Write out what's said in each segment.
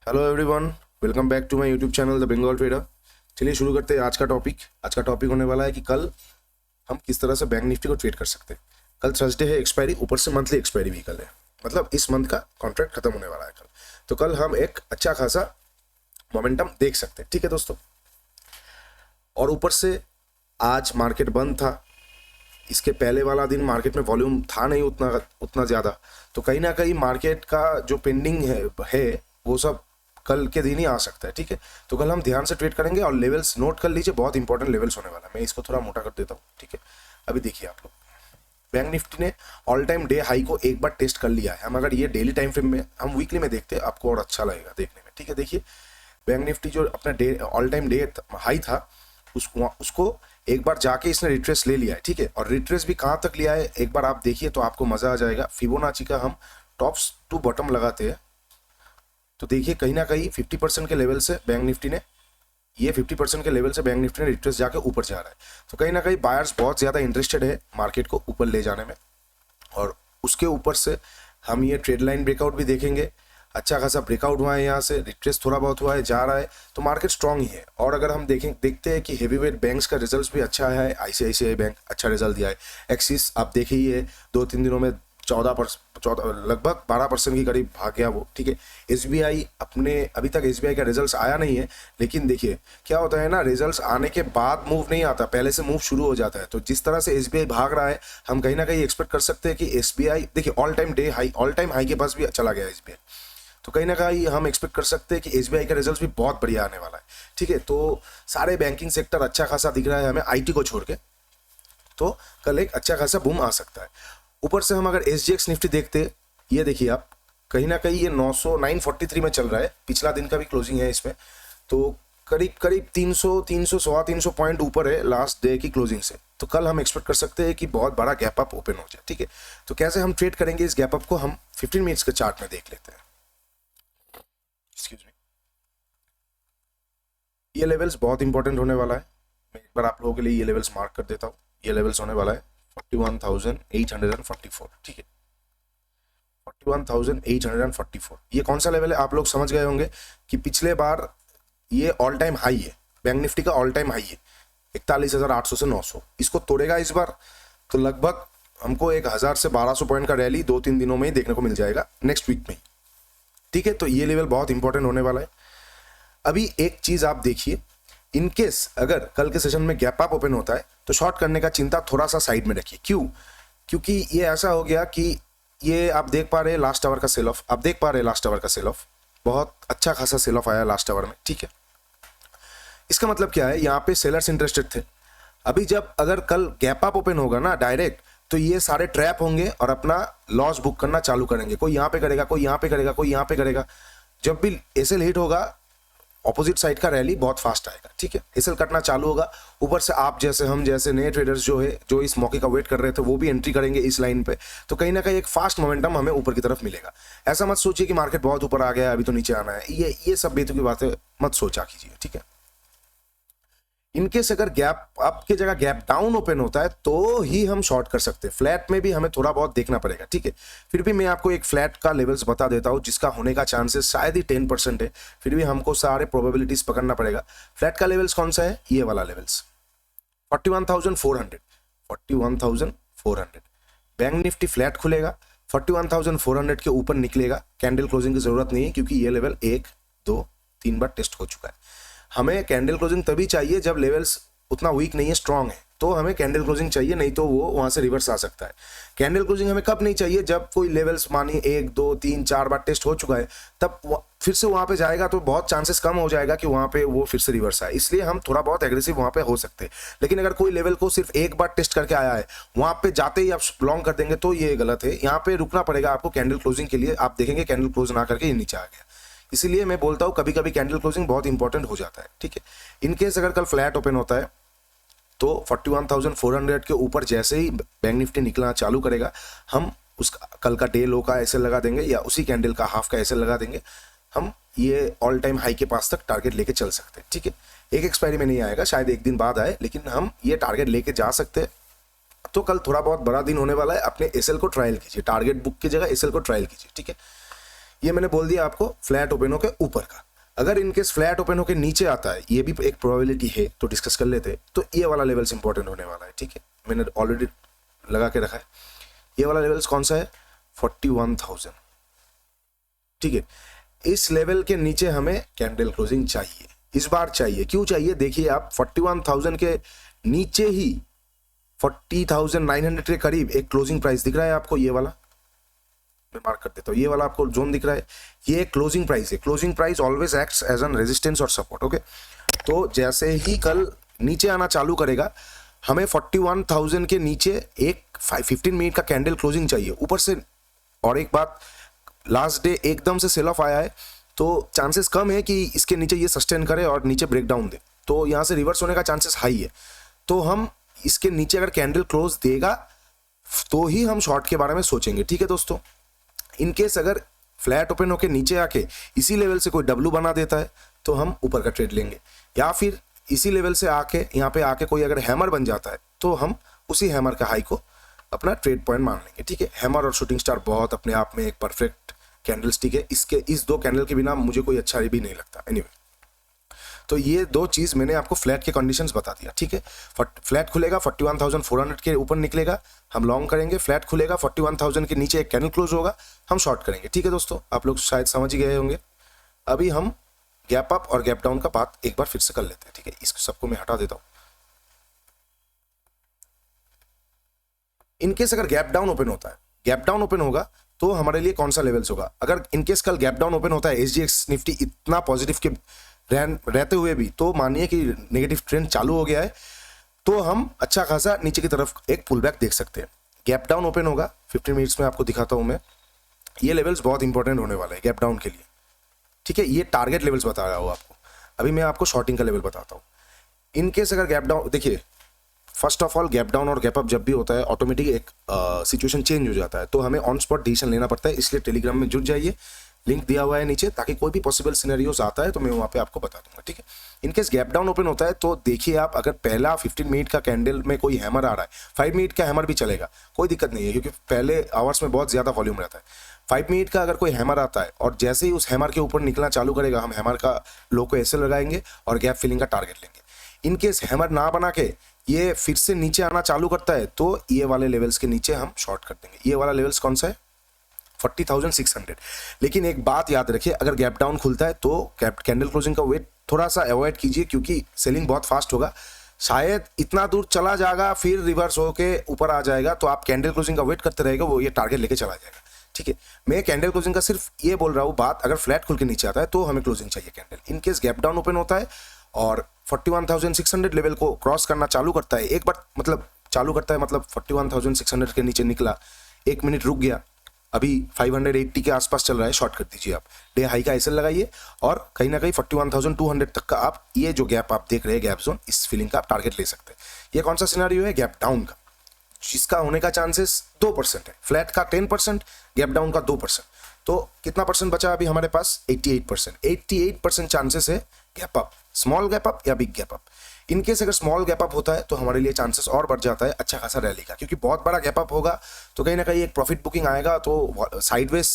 Hello everyone, welcome back to my YouTube channel the Bengal trader. चलिए शुरू करते हैं आज का टॉपिक। आज का टॉपिक होने वाला है कि कल हम किस तरह से बैंक निफ्टी को ट्रेड कर सकते हैं। कल थर्सडे है, एक्सपायरी, ऊपर से मंथली एक्सपायरी भी कल है, मतलब इस मंथ का कॉन्ट्रैक्ट खत्म होने वाला है कल। तो कल हम एक अच्छा खासा मोमेंटम देख सकते हैं, ठीक है दोस्तों। और ऊपर से आज मार्केट बंद था, इसके पहले वाला दिन मार्केट में वॉल्यूम था नहीं उतना उतना ज़्यादा, तो कहीं ना कहीं मार्केट का जो पेंडिंग है वो सब कल के दिन ही आ सकता है, ठीक है। तो कल हम ध्यान से ट्रेड करेंगे और लेवल्स नोट कर लीजिए, बहुत इंपॉर्टेंट लेवल्स होने वाला है। मैं इसको थोड़ा मोटा कर देता हूँ, ठीक है। अभी देखिए आप लोग, बैंक निफ्टी ने ऑल टाइम डे हाई को एक बार टेस्ट कर लिया है। हम अगर ये डेली टाइम फ्रेम में, हम वीकली में देखते हैं, आपको और अच्छा लगेगा देखने में, ठीक है। देखिए बैंक निफ्टी जो अपना day all time day high था उसको एक बार जाके इसने रिट्रेस ले लिया है, ठीक है। और रिट्रेस भी कहाँ तक लिया है एक बार आप देखिए तो आपको मजा आ जाएगा। फिबोनाची का हम टॉप्स टू बॉटम लगाते हैं तो देखिए कहीं ना कहीं 50% के लेवल से बैंक निफ्टी ने, ये 50% के लेवल से बैंक निफ्टी ने रिट्रेस जाके ऊपर जा रहा है। तो कहीं ना कहीं बायर्स बहुत ज़्यादा इंटरेस्टेड है मार्केट को ऊपर ले जाने में, और उसके ऊपर से हम ये ट्रेड लाइन ब्रेकआउट भी देखेंगे। अच्छा खासा ब्रेकआउट हुआ है, यहाँ से रिट्रेस थोड़ा बहुत हुआ है, जा रहा है, तो मार्केट स्ट्रांग ही है। और अगर हम देखते हैं कि हेवीवेट बैंक्स का रिजल्ट भी अच्छा है। आईसीआईसीआई बैंक अच्छा रिजल्ट दिया है। एक्सिस आप देखिए 2-3 दिनों में 14 लगभग 12% के करीब भाग गया वो, ठीक है। एसबीआई अपने, अभी तक एसबीआई का रिजल्ट्स आया नहीं है, लेकिन देखिए क्या होता है ना, रिजल्ट्स आने के बाद मूव नहीं आता, पहले से मूव शुरू हो जाता है। तो जिस तरह से एसबीआई भाग रहा है, हम कहीं ना कहीं एक्सपेक्ट कर सकते हैं कि एसबीआई, देखिए ऑल टाइम हाई के पास भी चला गया एसबीआई, तो कहीं ना कहीं हम एक्सपेक्ट कर सकते हैं कि एसबीआई का रिजल्ट भी बहुत बढ़िया आने वाला है, ठीक है। तो सारे बैंकिंग सेक्टर अच्छा खासा दिख रहा है हमें, आईटी को छोड़ के, तो कल एक अच्छा खासा बूम आ सकता है। ऊपर से हम अगर एसजीएक्स निफ्टी देखते, ये देखिए आप, कहीं ना कहीं ये 943 में चल रहा है, पिछला दिन का भी क्लोजिंग है इसमें, तो करीब करीब 300 सवा 300 पॉइंट ऊपर है लास्ट डे की क्लोजिंग से। तो कल हम एक्सपेक्ट कर सकते हैं कि बहुत बड़ा गैप अप ओपन हो जाए, ठीक है। तो कैसे हम ट्रेड करेंगे इस गैप अप को, हम 15 मिनट्स के चार्ट में देख लेते हैं। एक्सक्यूज मी, ये लेवल्स बहुत इंपॉर्टेंट होने वाला है। मैं एक बार आप लोगों के लिए ये लेवल्स मार्क कर देता हूँ। ये लेवल्स होने वाला है 41,844, ठीक है। 41,844 ये कौन सा लेवल है, आप लोग समझ गए होंगे कि पिछले बार ये ऑल टाइम हाई है, बैंक निफ्टी का ऑल टाइम हाई है 41,800 से 900। इसको तोड़ेगा इस बार तो लगभग हमको 1,000 से 1,200 पॉइंट का रैली 2-3 दिनों में ही देखने को मिल जाएगा, नेक्स्ट वीक में ही, ठीक है। तो ये लेवल बहुत इंपॉर्टेंट होने वाला है। अभी एक चीज आप देखिए, इनकेस अगर कल के सेशन में गैप अप ओपन होता है तो शॉर्ट करने का चिंता थोड़ा सा साइड में रखिए। क्यों? क्योंकि ये ऐसा हो गया कि ये आप देख पा रहे हैं लास्ट आवर का सेल ऑफ, आप देख पा रहे हैं लास्ट आवर का सेल ऑफ, बहुत अच्छा खासा सेल ऑफ आया लास्ट आवर में, ठीक है। इसका मतलब क्या है, यहाँ पे सेलर्स इंटरेस्टेड थे। अभी जब अगर कल गैप अप ओपन होगा ना डायरेक्ट, तो ये सारे ट्रैप होंगे और अपना लॉस बुक करना चालू करेंगे। कोई यहाँ पे करेगा, कोई यहाँ पे करेगा, कोई यहाँ पे करेगा। जब भी एसएल हिट होगा, ऑपोजिट साइड का रैली बहुत फास्ट आएगा, ठीक है। एसएल कटना चालू होगा, ऊपर से आप जैसे, हम जैसे नए ट्रेडर्स जो है, जो इस मौके का वेट कर रहे थे, वो भी एंट्री करेंगे इस लाइन पे। तो कहीं ना कहीं एक फास्ट मोमेंटम हमें ऊपर की तरफ मिलेगा। ऐसा मत सोचिए कि मार्केट बहुत ऊपर आ गया अभी तो नीचे आना है, ये सब बेतुकी बातें मत सोचा कीजिए, ठीक है। इनकेस अगर गैप अप की जगह गैप डाउन ओपन होता है तो ही हम शॉर्ट कर सकते हैं। फ्लैट में भी हमें थोड़ा बहुत देखना पड़ेगा, ठीक है। फिर भी मैं आपको एक फ्लैट का लेवल्स बता देता हूं जिसका होने का चांसेस शायद ही 10% है, फिर भी हमको सारे प्रोबेबिलिटीज पकड़ना पड़ेगा। फ्लैट का लेवल्स कौन सा है, ये वाला लेवल्स 41,400, 41,400। बैंक निफ्टी फ्लैट खुलेगा, 41,400 के ऊपर निकलेगा, कैंडल क्लोजिंग की जरूरत नहीं है क्योंकि ये लेवल 1, 2, 3 बार टेस्ट हो चुका है। हमें कैंडल क्लोजिंग तभी चाहिए जब लेवल्स उतना वीक नहीं है, स्ट्रांग है, तो हमें कैंडल क्लोजिंग चाहिए, नहीं तो वो वहां से रिवर्स आ सकता है। कैंडल क्लोजिंग हमें कब नहीं चाहिए, जब कोई लेवल्स मानिए 1, 2, 3, 4 बार टेस्ट हो चुका है, तब फिर से वहां पे जाएगा तो बहुत चांसेस कम हो जाएगा कि वहां पे वो फिर से रिवर्स आए। इसलिए हम थोड़ा बहुत एग्रेसिव वहां पे हो सकते हैं। लेकिन अगर कोई लेवल को सिर्फ एक बार टेस्ट करके आया है, वहां पे जाते ही आप लॉन्ग कर देंगे तो ये गलत है। यहाँ पे रुकना पड़ेगा आपको कैंडल क्लोजिंग के लिए। आप देखेंगे कैंडल क्लोज ना करके ये नीचे आ गया, इसीलिए मैं बोलता हूं कभी कभी कैंडल क्लोजिंग बहुत इंपॉर्टेंट हो जाता है, ठीक है। इनकेस अगर कल फ्लैट ओपन होता है तो 41,400 के ऊपर जैसे ही बैंक निफ्टी निकलना चालू करेगा, हम उसका कल का डे लो का एसएल लगा देंगे या उसी कैंडल का हाफ का एसएल लगा देंगे। हम ये ऑल टाइम हाई के पास तक टारगेट लेके चल सकते हैं, ठीक है। एक एक्सपायरी में नहीं आएगा, शायद एक दिन बाद आए, लेकिन हम ये टारगेट लेके जा सकते हैं। तो कल थोड़ा बहुत बड़ा दिन होने वाला है, अपने एसएल को ट्रायल कीजिए, टारगेट बुक की जगह एसएल को ट्रायल कीजिए, ठीक है। ये मैंने बोल दिया आपको फ्लैट ओपन होके ऊपर का। अगर इनकेस फ्लैट ओपन होके नीचे आता है, ये भी एक प्रोबेबिलिटी है, तो डिस्कस कर लेते हैं। तो ये वाला लेवल्स इंपॉर्टेंट होने वाला है, ठीक है, मैंने ऑलरेडी लगा के रखा है। ये वाला लेवल्स कौन सा है? 41,000, ठीक है। इस लेवल के नीचे हमें कैंडल क्लोजिंग चाहिए, इस बार चाहिए। क्यों चाहिए? देखिए आप 41,000 के नीचे ही 40,900 के करीब एक क्लोजिंग प्राइस दिख रहा है आपको, ये वाला मैं मार्क कर देता हूँ, ये वाला आपको जोन दिख रहा है, ये क्लोजिंग प्राइस है। Closing price always acts as an resistance और सपोर्ट, ओके। तो जैसे ही कल नीचे आना चालू करेगा, हमें 41,000 के नीचे एक 15 मिनट का कैंडल क्लोजिंग चाहिए ऊपर से। और एक बात, लास्ट डे एकदम से सेल ऑफ आया है, तो चांसेस कम है कि इसके नीचे ये सस्टेन करे और नीचे ब्रेकडाउन दे, तो यहाँ से रिवर्स होने का चांसेस हाई है। तो हम इसके नीचे अगर कैंडल क्लोज देगा तो ही हम शॉर्ट के बारे में सोचेंगे, ठीक है दोस्तों। इनकेस अगर फ्लैट ओपन होके नीचे आके इसी लेवल से कोई डब्लू बना देता है तो हम ऊपर का ट्रेड लेंगे, या फिर इसी लेवल से आके यहाँ पे आके कोई अगर हैमर बन जाता है तो हम उसी हैमर का हाई को अपना ट्रेड पॉइंट मान लेंगे, ठीक है। हैमर और शूटिंग स्टार बहुत अपने आप में एक परफेक्ट कैंडल स्टिक है, इसके इस दो कैंडल के बिना मुझे कोई अच्छा भी नहीं लगता। एनीवे, तो ये दो चीज मैंने आपको फ्लैट के कंडीशंस बता दिया, ठीक है। फ्लैट खुलेगा 41,400 के ऊपर निकलेगा, हम लॉन्ग करेंगे। फ्लैट खुलेगा 41,000 के नीचे एक कैंडल क्लोज होगा, हम शॉर्ट करेंगे, ठीक है दोस्तों। आप लोग शायद समझ ही गए होंगे। अभी हम गैप अप और गैप डाउन का बात एक बार फिर से कर लेते हैं, ठीक है। इस सबको मैं हटा देता हूं। इनकेस अगर गैप डाउन ओपन होता है, गैप डाउन ओपन होगा तो हमारे लिए कौन सा लेवल्स होगा? अगर इनकेस कल गैप डाउन ओपन होता है, SGX निफ्टी इतना पॉजिटिव के रहते हुए भी, तो मानिए कि नेगेटिव ट्रेंड चालू हो गया है, तो हम अच्छा खासा नीचे की तरफ एक पुल बैक देख सकते हैं। गैप डाउन ओपन होगा 15 मिनट्स में, आपको दिखाता हूं मैं। ये लेवल्स बहुत इंपॉर्टेंट होने वाला है गैप डाउन के लिए, ठीक है। ये टारगेट लेवल्स बता रहा हूं आपको। अभी मैं आपको शॉर्टिंग का लेवल बताता हूं। इनकेस अगर गैप डाउन, देखिए first of all gap down और गैप अप जब भी होता है ऑटोमेटिक एक सिचुएशन चेंज हो जाता है, तो हमें ऑन स्पॉट डिसीजन लेना पड़ता है। इसलिए टेलीग्राम में जुड़ जाइए, लिंक दिया हुआ है नीचे, ताकि कोई भी पॉसिबल सिनेरियोस आता है तो मैं वहाँ पे आपको बता दूंगा, ठीक है। इनकेस गैप डाउन ओपन होता है तो देखिए आप, अगर पहला 15 मिनट का कैंडल में कोई हैमर आ रहा है, 5 मिनट का हैमर भी चलेगा, कोई दिक्कत नहीं है, क्योंकि पहले आवर्स में बहुत ज्यादा वॉल्यूम रहता है। 5 मिनट का अगर कोई हैमर आता है और जैसे ही उस हैमर के ऊपर निकलना चालू करेगा, हम हैमर का लो को ऐसे लगाएंगे और गैप फिलिंग का टारगेट लेंगे। इनकेस हैमर ना बना के ये फिर से नीचे आना चालू करता है तो ये वाले लेवल्स के नीचे हम शॉर्ट कर देंगे। ये वाला लेवल्स कौन सा है? 40,600। लेकिन एक बात याद रखिए, अगर गैप डाउन खुलता है तो कैंडल क्लोजिंग का वेट थोड़ा सा अवॉइड कीजिए, क्योंकि सेलिंग बहुत फास्ट होगा। शायद इतना दूर चला जाएगा, फिर रिवर्स होके ऊपर आ जाएगा, तो आप कैंडल क्लोजिंग का वेट करते रहेगा, वो ये टारगेट लेके चला जाएगा, ठीक है। मैं कैंडल क्लोजिंग का सिर्फ ये बोल रहा हूँ बात, अगर फ्लैट खुल के नीचे आता है तो हमें क्लोजिंग चाहिए candle. In case gap down open होता है और 41,600 लेवल को क्रॉस करना चालू करता है, एक बार मतलब चालू करता है, मतलब 41,600 के नीचे निकला, 1 मिनट रुक गया, अभी 580 के आसपास चल रहा है, शॉर्ट कर दीजिए आप। डे हाई का एसएल लगाइए और कहीं ना कहीं 41,200 तक का आप ये जो गैप आप देख रहे हैं गैप जोन, इस फीलिंग का आप टारगेट ले सकते हैं। ये कौन सा सिनेरियो है? गैप डाउन का, जिसका होने का चांसेस 2% है। फ्लैट का 10%, गैप डाउन का 2%, तो कितना परसेंट बचा अभी हमारे पास? 88%। 88% चांसेस है gap up, small gap up या बिग गैप अप। इनकेस अगर स्मॉल गैप अप होता है तो हमारे लिए चांसेस और बढ़ जाता है अच्छा खासा रैली का, क्योंकि बहुत बड़ा गैप अप होगा तो कहीं ना कहीं एक प्रॉफिट बुकिंग आएगा, तो साइडवेज,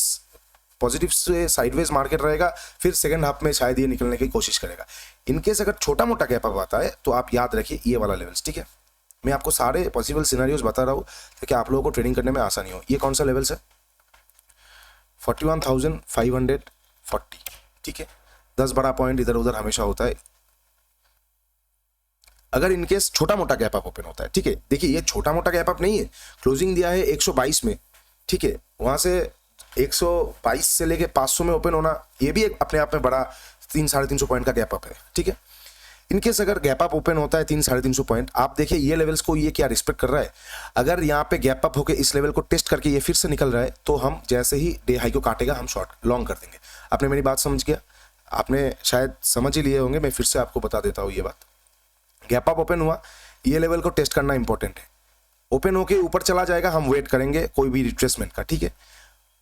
पॉजिटिव से साइडवेज मार्केट रहेगा, फिर सेकंड हाफ में शायद ये निकलने की कोशिश करेगा। इनकेस अगर छोटा मोटा गैप अप आता है तो आप याद रखिए ये वाला लेवल्स, ठीक है। मैं आपको सारे पॉसिबल सिनेरियोज बता रहा हूँ ताकि आप लोगों को ट्रेडिंग करने में आसानी हो। ये कौन सा लेवल्स है? 41,540, ठीक है। 10 बड़ा पॉइंट इधर उधर हमेशा होता है। अगर इनकेस छोटा मोटा गैप अप ओपन होता है, ठीक है, देखिए ये छोटा मोटा गैप अप नहीं है, क्लोजिंग दिया है 122 में, ठीक है, वहां से 122 से लेके 500 में ओपन होना, ये भी एक अपने आप में बड़ा 300-350 पॉइंट का गैप अप है, ठीक है। इनकेस अगर गैप अप ओपन होता है 300-350 पॉइंट, आप देखिए ये लेवल्स को ये क्या रिस्पेक्ट कर रहा है। अगर यहाँ पे गैप अप होकर इस लेवल को टेस्ट करके ये फिर से निकल रहा है, तो हम जैसे ही डे हाई को काटेगा हम शॉर्ट लॉन्ग कर देंगे। आपने मेरी बात समझ गया? आपने शायद समझ ही लिए होंगे, मैं फिर से आपको बता देता हूँ ये बात। गैप अप ओपन हुआ, ये लेवल को टेस्ट करना इंपॉर्टेंट है। ओपन होके ऊपर चला जाएगा, हम वेट करेंगे कोई भी रिट्रेसमेंट का, ठीक है।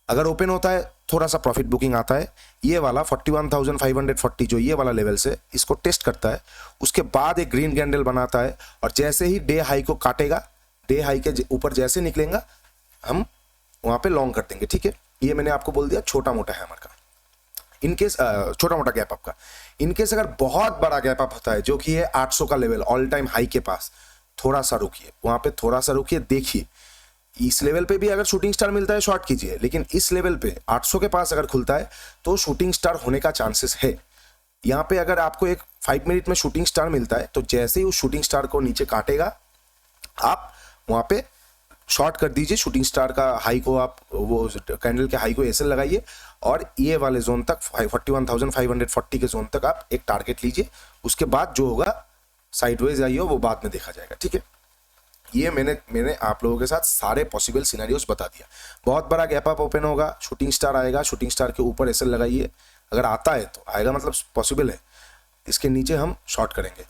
अगर ओपन होता है थोड़ा सा प्रॉफिट बुकिंग आता है, ये वाला 41,540 जो ये वाला लेवल से इसको टेस्ट करता है, उसके बाद एक ग्रीन कैंडल बनाता है और जैसे ही डे हाई को काटेगा, डे हाई के ऊपर जैसे निकलेगा हम वहां पे लॉन्ग कर देंगे, ठीक है। ये मैंने आपको बोल दिया छोटा मोटा हैमर का। इनकेस छोटा मोटा गैप अप का, इनकेस अगर बहुत बड़ा गैप अप होता है जो कि है 800 का लेवल ऑल टाइम हाई के पास, थोड़ा सा रुकिए वहां पे, थोड़ा सा रुकिए, देखिए इस लेवल पे भी अगर शूटिंग स्टार मिलता है शॉर्ट कीजिए, लेकिन इस लेवल पे 800 के पास अगर खुलता है तो शूटिंग स्टार होने का चांसेस है। यहाँ पे अगर आपको एक 5 मिनट में शूटिंग स्टार मिलता है तो जैसे ही उस शूटिंग स्टार को नीचे काटेगा आप वहां पे शॉर्ट कर दीजिए, शूटिंग स्टार का हाई को आप वो कैंडल के हाई को ऐसे लगाइए और ये वाले जोन तक 41,540 के जोन तक आप एक टारगेट लीजिए। उसके बाद जो होगा साइडवेज आई हो वो बाद में देखा जाएगा, ठीक है। ये मैंने आप लोगों के साथ सारे पॉसिबल सिनेरियोस बता दिया। बहुत बड़ा गैप अप ओपन होगा, शूटिंग स्टार आएगा, शूटिंग स्टार के ऊपर एसएल लगाइए, अगर आता है तो आएगा, मतलब पॉसिबल है, इसके नीचे हम शॉर्ट करेंगे।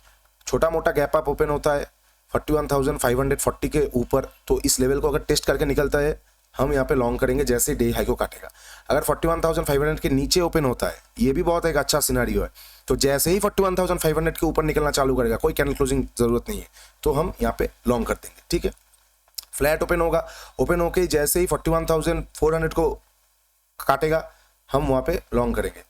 छोटा मोटा गैप अप ओपन होता है 41,540 के ऊपर, तो इस लेवल को अगर टेस्ट करके निकलता है हम यहाँ पे लॉन्ग करेंगे जैसे डे हाई को काटेगा। अगर 41,500 के नीचे ओपन होता है, ये भी बहुत एक अच्छा सिनेरियो है, तो जैसे ही 41,500 के ऊपर निकलना चालू करेगा, कोई कैंडल क्लोजिंग जरूरत नहीं है, तो हम यहाँ पे लॉन्ग कर देंगे, ठीक है। फ्लैट ओपन होगा, ओपन होके जैसे ही 41,400 को काटेगा हम वहाँ पे लॉन्ग करेंगे।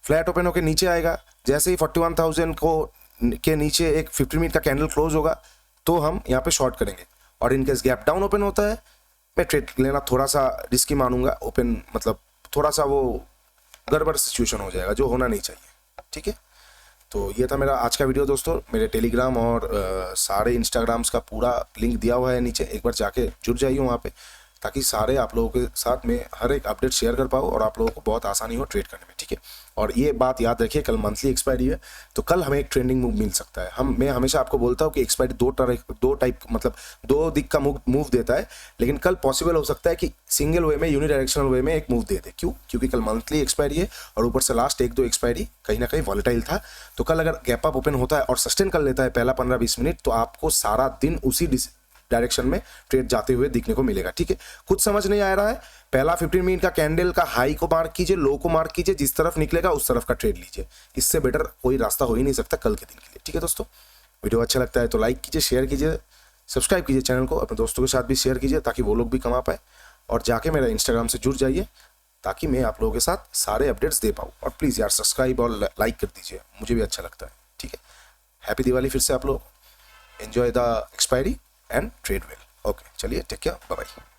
फ्लैट ओपन होके नीचे आएगा, जैसे ही 41,000 को के नीचे एक 15 मिनट का कैंडल क्लोज होगा तो हम यहाँ पे शॉर्ट करेंगे। और इनकेस गैप डाउन ओपन होता है, मैं ट्रेड लेना थोड़ा सा रिस्की मानूंगा, ओपन मतलब थोड़ा सा वो गड़बड़ सिचुएशन हो जाएगा जो होना नहीं चाहिए, ठीक है। तो ये था मेरा आज का वीडियो दोस्तों। मेरे टेलीग्राम और सारे इंस्टाग्राम्स का पूरा लिंक दिया हुआ है नीचे, एक बार जाके जुड़ जाइए वहाँ पे, ताकि सारे आप लोगों के साथ मैं हर एक अपडेट शेयर कर पाऊँ और आप लोगों को बहुत आसानी हो ट्रेड करने में, ठीक है। और ये बात याद रखिए, कल मंथली एक्सपायरी है, तो कल हमें एक ट्रेंडिंग मूव मिल सकता है। मैं हमेशा आपको बोलता हूँ कि एक्सपायरी दो टाइप मतलब दो दिक का मूव देता है, लेकिन कल पॉसिबल हो सकता है कि सिंगल वे में, यूनिडायरेक्शनल वे में एक मूव दे दे। क्योंकि कल मंथली एक्सपायरी है और ऊपर से लास्ट 1-2 एक्सपायरी कहीं ना कहीं वॉलेटाइल था। तो कल अगर गैप अप ओपन होता है और सस्टेन कर लेता है पहला 15-20 मिनट, तो आपको सारा दिन उसी डायरेक्शन में ट्रेड जाते हुए दिखने को मिलेगा, ठीक है। कुछ समझ नहीं आ रहा है, पहला 15 मिनट का कैंडल का हाई को मार्क कीजिए, लो को मार्क कीजिए, जिस तरफ निकलेगा उस तरफ का ट्रेड लीजिए। इससे बेटर कोई रास्ता हो ही नहीं सकता कल के दिन के लिए, ठीक है दोस्तों। वीडियो अच्छा लगता है तो लाइक कीजिए, शेयर कीजिए, सब्सक्राइब कीजिए चैनल को, अपने दोस्तों के साथ भी शेयर कीजिए ताकि वो लोग भी कमा पाए। और जाके मेरा इंस्टाग्राम से जुड़ जाइए ताकि मैं आप लोगों के साथ सारे अपडेट्स दे पाऊँ। और प्लीज़ यार सब्सक्राइब और लाइक कर दीजिए, मुझे भी अच्छा लगता है, ठीक है। हैप्पी दिवाली फिर से आप लोग, enjoy the expiry and trade well. Okay, चलिए टेक केयर, बाय बाय।